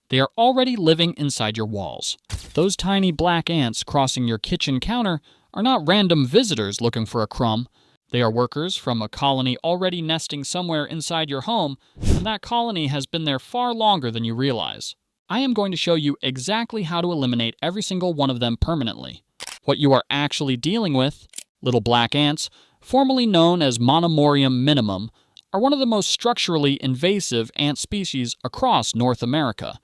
They are already living inside your walls. Those tiny black ants crossing your kitchen counter are not random visitors looking for a crumb. They are workers from a colony already nesting somewhere inside your home, and that colony has been there far longer than you realize. I am going to show you exactly how to eliminate every single one of them permanently. What you are actually dealing with, little black ants, formerly known as Monomorium minimum, are one of the most structurally invasive ant species across North America.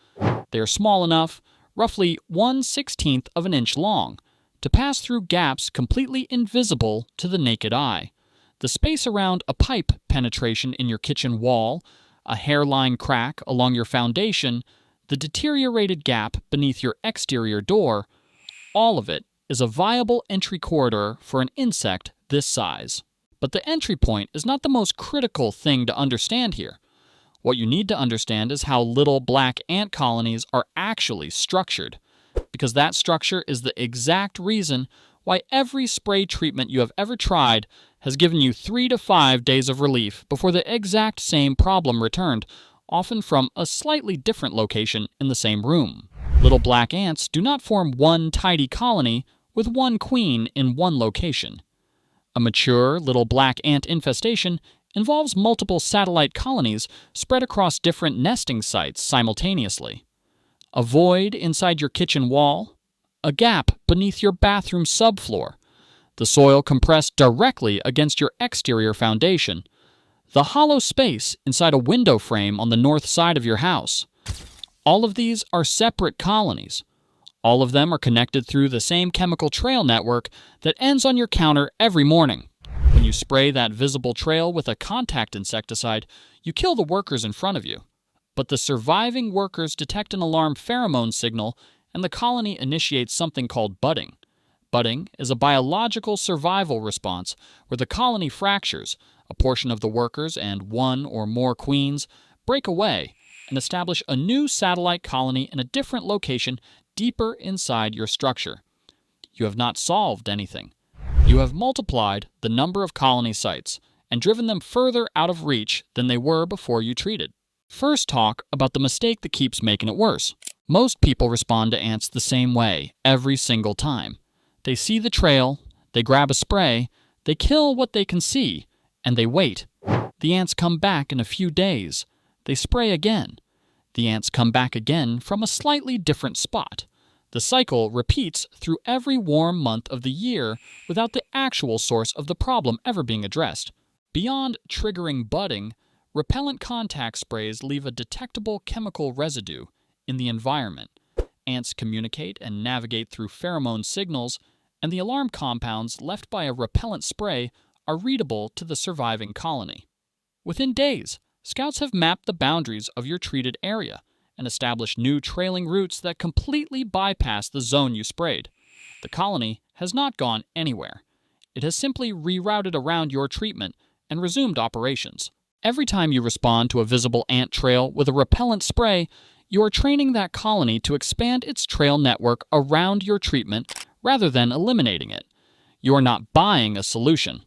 They are small enough, roughly 1/16 of an inch long, to pass through gaps completely invisible to the naked eye. The space around a pipe penetration in your kitchen wall, a hairline crack along your foundation, the deteriorated gap beneath your exterior door, all of it is a viable entry corridor for an insect this size. But the entry point is not the most critical thing to understand here. What you need to understand is how little black ant colonies are actually structured, because that structure is the exact reason why every spray treatment you have ever tried has given you 3 to 5 days of relief before the exact same problem returned, often from a slightly different location in the same room. Little black ants do not form one tidy colony with one queen in one location. A mature little black ant infestation involves multiple satellite colonies spread across different nesting sites simultaneously. A void inside your kitchen wall, a gap beneath your bathroom subfloor, the soil compressed directly against your exterior foundation, the hollow space inside a window frame on the north side of your house. All of these are separate colonies. All of them are connected through the same chemical trail network that ends on your counter every morning. When you spray that visible trail with a contact insecticide, you kill the workers in front of you. But the surviving workers detect an alarm pheromone signal, and the colony initiates something called budding. Budding is a biological survival response where the colony fractures, a portion of the workers and one or more queens break away and establish a new satellite colony in a different location deeper inside your structure. You have not solved anything. You have multiplied the number of colony sites and driven them further out of reach than they were before you treated. First, talk about the mistake that keeps making it worse. Most people respond to ants the same way every single time. They see the trail, they grab a spray, they kill what they can see, and they wait. The ants come back in a few days. They spray again. The ants come back again from a slightly different spot. The cycle repeats through every warm month of the year without the actual source of the problem ever being addressed. Beyond triggering budding, repellent contact sprays leave a detectable chemical residue in the environment. Ants communicate and navigate through pheromone signals, and the alarm compounds left by a repellent spray are readable to the surviving colony. Within days, scouts have mapped the boundaries of your treated area and established new trailing routes that completely bypass the zone you sprayed. The colony has not gone anywhere. It has simply rerouted around your treatment and resumed operations. Every time you respond to a visible ant trail with a repellent spray, you are training that colony to expand its trail network around your treatment rather than eliminating it. You are not buying a solution.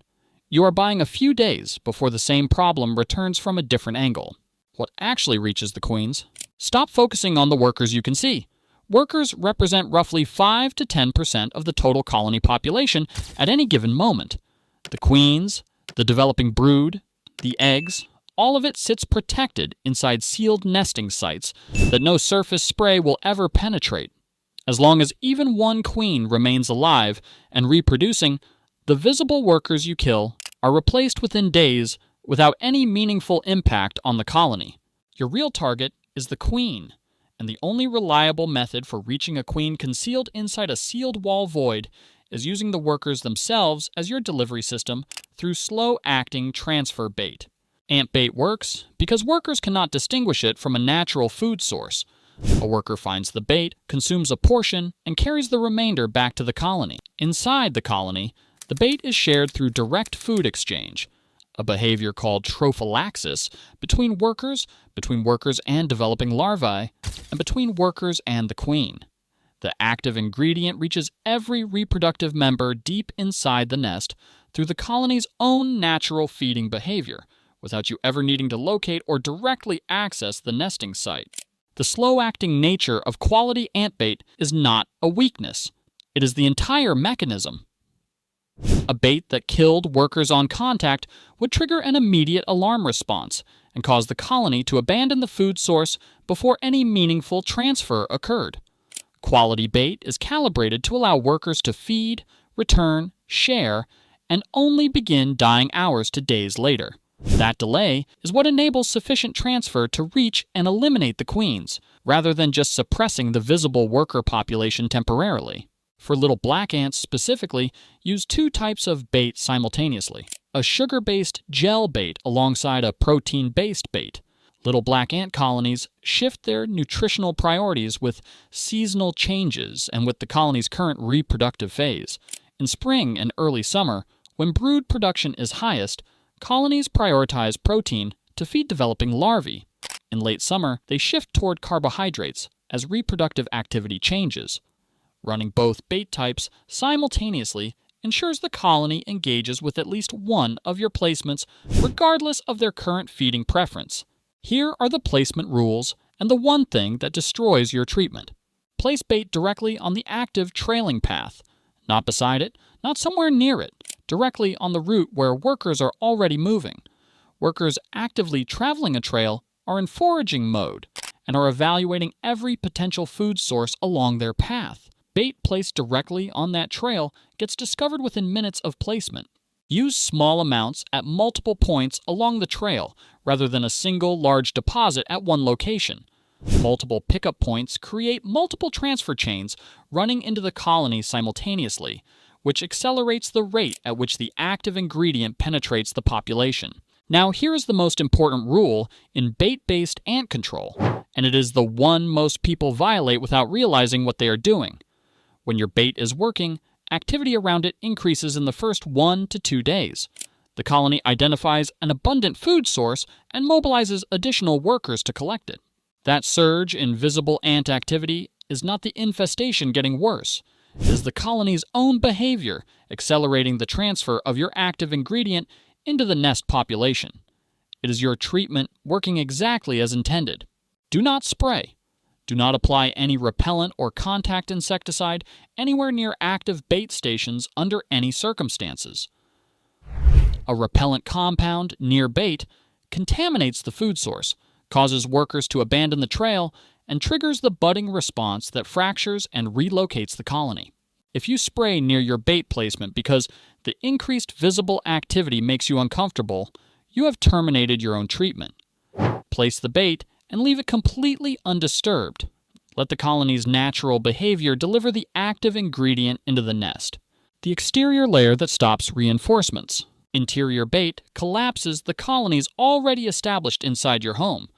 You are buying a few days before the same problem returns from a different angle. What actually reaches the queens? Stop focusing on the workers you can see. Workers represent roughly 5 to 10% of the total colony population at any given moment. The queens, the developing brood, the eggs, all of it sits protected inside sealed nesting sites that no surface spray will ever penetrate. As long as even one queen remains alive and reproducing, the visible workers you kill are replaced within days without any meaningful impact on the colony. Your real target is the queen, and the only reliable method for reaching a queen concealed inside a sealed wall void is using the workers themselves as your delivery system through slow-acting transfer bait. Ant bait works because workers cannot distinguish it from a natural food source. A worker finds the bait, consumes a portion, and carries the remainder back to the colony. Inside the colony, the bait is shared through direct food exchange, a behavior called trophallaxis, between workers and developing larvae, and between workers and the queen. The active ingredient reaches every reproductive member deep inside the nest through the colony's own natural feeding behavior, without you ever needing to locate or directly access the nesting site. The slow-acting nature of quality ant bait is not a weakness. It is the entire mechanism. A bait that killed workers on contact would trigger an immediate alarm response and cause the colony to abandon the food source before any meaningful transfer occurred. Quality bait is calibrated to allow workers to feed, return, share, and only begin dying hours to days later. That delay is what enables sufficient transfer to reach and eliminate the queens, rather than just suppressing the visible worker population temporarily. For little black ants specifically, use two types of bait simultaneously: a sugar-based gel bait alongside a protein-based bait. Little black ant colonies shift their nutritional priorities with seasonal changes and with the colony's current reproductive phase. In spring and early summer, when brood production is highest, colonies prioritize protein to feed developing larvae. In late summer, they shift toward carbohydrates as reproductive activity changes. Running both bait types simultaneously ensures the colony engages with at least one of your placements regardless of their current feeding preference. Here are the placement rules and the one thing that destroys your treatment. Place bait directly on the active trailing path, not beside it, not somewhere near it, directly on the route where workers are already moving. Workers actively traveling a trail are in foraging mode and are evaluating every potential food source along their path. Bait placed directly on that trail gets discovered within minutes of placement. Use small amounts at multiple points along the trail rather than a single large deposit at one location. Multiple pickup points create multiple transfer chains running into the colony simultaneously, which accelerates the rate at which the active ingredient penetrates the population. Now, here is the most important rule in bait-based ant control, and it is the one most people violate without realizing what they are doing. When your bait is working, activity around it increases in the first 1 to 2 days. The colony identifies an abundant food source and mobilizes additional workers to collect it. That surge in visible ant activity is not the infestation getting worse. It is the colony's own behavior accelerating the transfer of your active ingredient into the nest population. It is your treatment working exactly as intended. Do not spray. Do not apply any repellent or contact insecticide anywhere near active bait stations under any circumstances. A repellent compound near bait contaminates the food source, causes workers to abandon the trail, and triggers the budding response that fractures and relocates the colony. If you spray near your bait placement because the increased visible activity makes you uncomfortable, you have terminated your own treatment. Place the bait and leave it completely undisturbed. Let the colony's natural behavior deliver the active ingredient into the nest. The exterior layer that stops reinforcements. Interior bait collapses the colonies already established inside your home.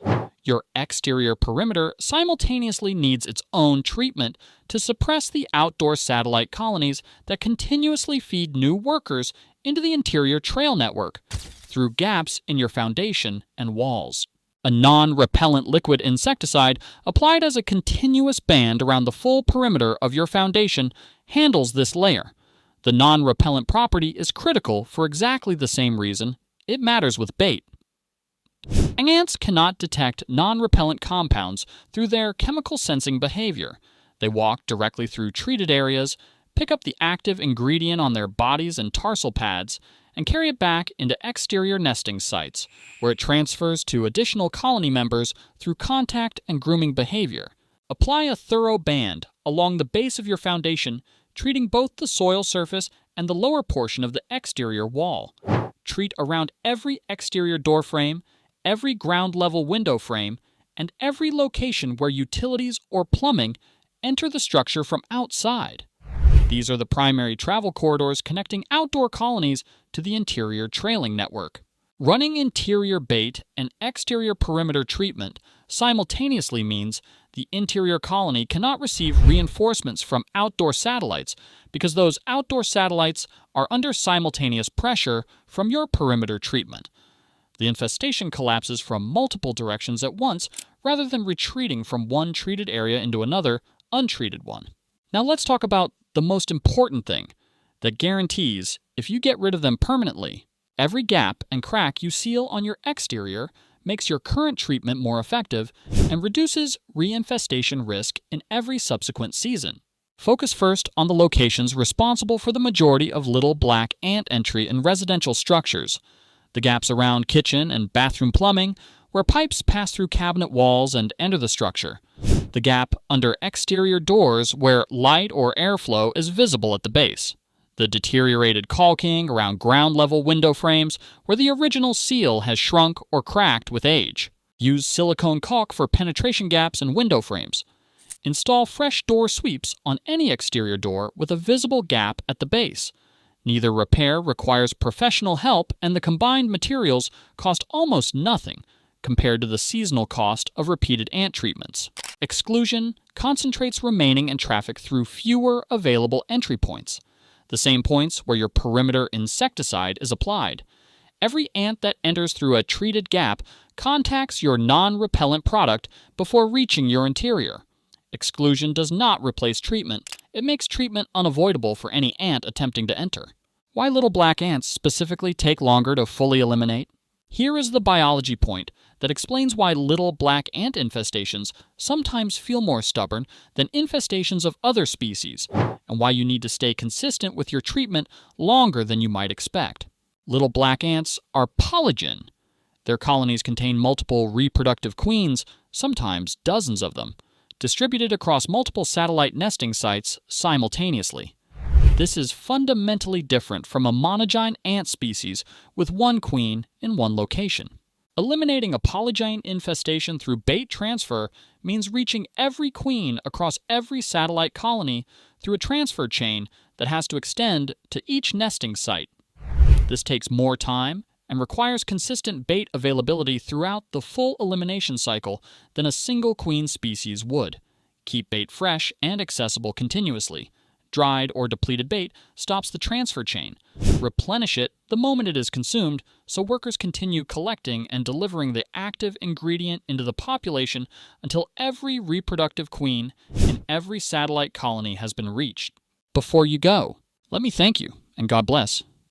Your exterior perimeter simultaneously needs its own treatment to suppress the outdoor satellite colonies that continuously feed new workers into the interior trail network through gaps in your foundation and walls. A non-repellent liquid insecticide applied as a continuous band around the full perimeter of your foundation handles this layer. The non-repellent property is critical for exactly the same reason it matters with bait. Ants cannot detect non-repellent compounds through their chemical sensing behavior. They walk directly through treated areas, pick up the active ingredient on their bodies and tarsal pads, and carry it back into exterior nesting sites, where it transfers to additional colony members through contact and grooming behavior. Apply a thorough band along the base of your foundation, treating both the soil surface and the lower portion of the exterior wall. Treat around every exterior door frame, every ground-level window frame, and every location where utilities or plumbing enter the structure from outside. These are the primary travel corridors connecting outdoor colonies to the interior trailing network. Running interior bait and exterior perimeter treatment simultaneously means the interior colony cannot receive reinforcements from outdoor satellites because those outdoor satellites are under simultaneous pressure from your perimeter treatment. The infestation collapses from multiple directions at once rather than retreating from one treated area into another untreated one. Now let's talk about the most important thing that guarantees, if you get rid of them permanently, every gap and crack you seal on your exterior makes your current treatment more effective and reduces reinfestation risk in every subsequent season. Focus first on the locations responsible for the majority of little black ant entry in residential structures. The gaps around kitchen and bathroom plumbing, where pipes pass through cabinet walls and enter the structure. The gap under exterior doors where light or airflow is visible at the base. The deteriorated caulking around ground-level window frames where the original seal has shrunk or cracked with age. Use silicone caulk for penetration gaps in window frames. Install fresh door sweeps on any exterior door with a visible gap at the base. Neither repair requires professional help, and the combined materials cost almost nothing compared to the seasonal cost of repeated ant treatments. Exclusion concentrates remaining and traffic through fewer available entry points, the same points where your perimeter insecticide is applied. Every ant that enters through a treated gap contacts your non-repellent product before reaching your interior. Exclusion does not replace treatment. It makes treatment unavoidable for any ant attempting to enter. Why little black ants specifically take longer to fully eliminate? Here is the biology point that explains why little black ant infestations sometimes feel more stubborn than infestations of other species, and why you need to stay consistent with your treatment longer than you might expect. Little black ants are polygen. Their colonies contain multiple reproductive queens, sometimes dozens of them, distributed across multiple satellite nesting sites simultaneously. This is fundamentally different from a monogyne ant species with one queen in one location. Eliminating a polygyne infestation through bait transfer means reaching every queen across every satellite colony through a transfer chain that has to extend to each nesting site. This takes more time and requires consistent bait availability throughout the full elimination cycle than a single queen species would. Keep bait fresh and accessible continuously. Dried or depleted bait stops the transfer chain. Replenish it the moment it is consumed so workers continue collecting and delivering the active ingredient into the population until every reproductive queen in every satellite colony has been reached. Before you go, let me thank you, and God bless.